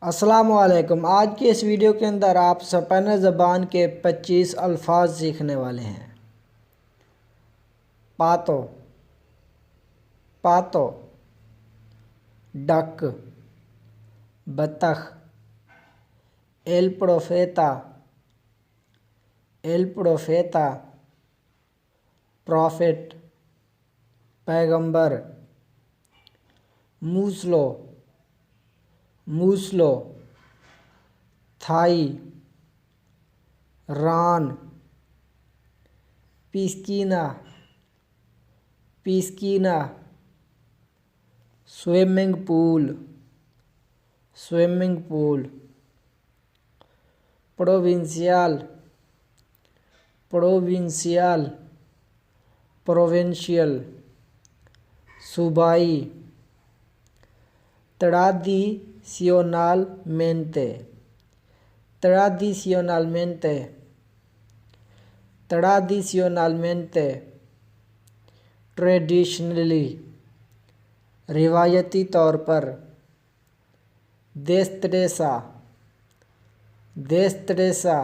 अस्सलामुअलैकुम। आज के इस वीडियो के अंदर आप स्पेनिश ज़बान के 25 अल्फाज सीखने वाले हैं। पातो, पातो, डक, बतख, एल प्रोफेता, एल प्रोफेता, प्रॉफिट, पैगंबर, मूसलो, मूसलो, थाई, रान, पिस्कीना, पिस्कीना, swimming pool, swimming pool, provincial, provincial, provincial, सूबाई, tradicionalmente, tradicionalmente, tradicionalmente, traditionally, रिवायती तौर पर, destreza, destreza,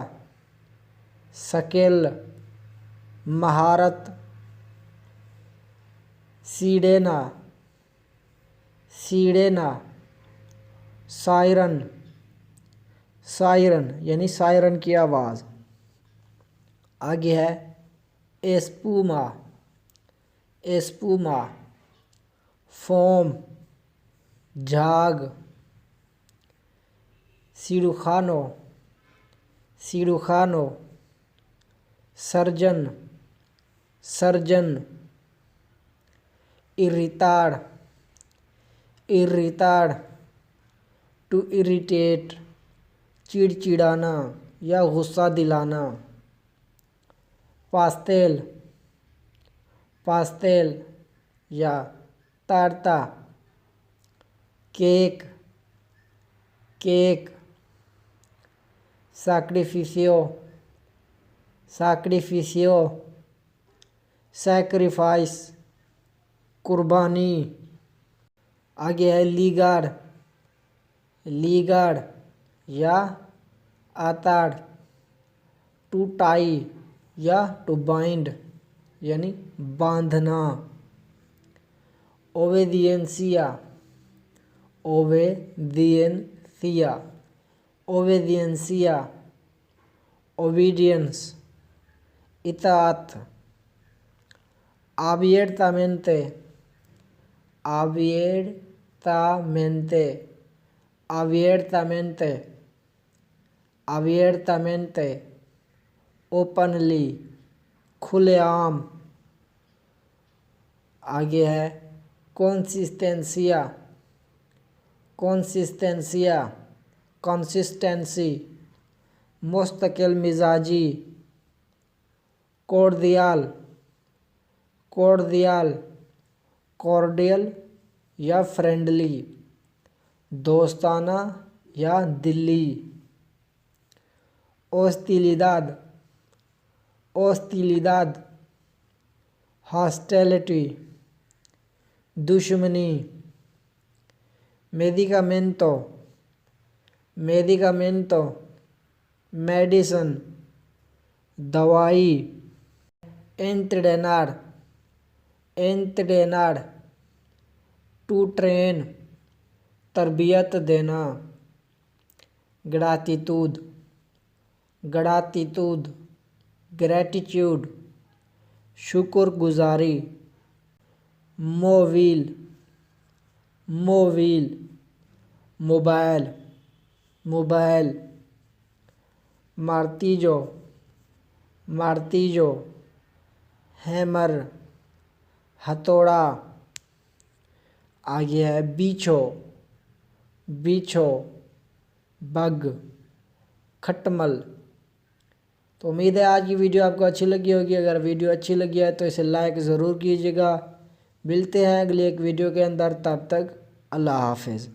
स्किल, महारत, सीडेना, सीडेना, सायरन, सायरन यानी सायरन की आवाज़। आगे है एस्पूमा, एस्पूमा, फोम, झाग, सिरुखानो, सिरुखानो, सर्जन, सर्जन, इरिताड़, इरिताड़, टू इरिटेट, चिड़चिड़ाना या गुस्सा दिलाना। पास्तेल, पास्तेल या तारता, केक, केक, सैक्रिफिशियो, सैक्रिफिशियो, सैक्रिफाइस, कुर्बानी। आगे है लीगार, लीगार या आताड़, टू टाई या टू बाइंड यानी बांधना। ओबेदियंसिया, ओबेदियंसिया, ओबेदियंसिया, obedience, इताअत। abiertamente, abiertamente, abiertamente, abiertamente, openly, खुलेआम। आगे है कंसिस्टेंसिया, कंसिस्टेंसिया, कंसिस्टेंसी, मुस्तकिल मिजाजी। कॉर्डियल, कॉर्डियल, कॉर्डियल या फ्रेंडली, दोस्ताना या दिल्ली। ओस्टिलिदाद, ओस्टिलिदाद, हॉस्टिलिटी, दुश्मनी। मेडिकामेंटो, मेडिकामेंटो, मेडिसन, दवाई। एंट्रेनर, एंट्रेनर, टू ट्रेन, तरबियत देना। ग्राटिट्यूड, ग्राटिट्यूड, ग्रैटिट्यूड, शुक्रगुजारी। Mobile, mobile, mobile, mobile. मार्तिजो, मार्तिजो, हैमर, हथौड़ा। आगे है बीछो, बीछो, बग, खटमल। तो उम्मीद है आज की वीडियो आपको अच्छी लगी होगी। अगर वीडियो अच्छी लगी है तो इसे लाइक ज़रूर कीजिएगा। मिलते हैं अगली एक वीडियो के अंदर, तब तक अल्लाह हाफिज़।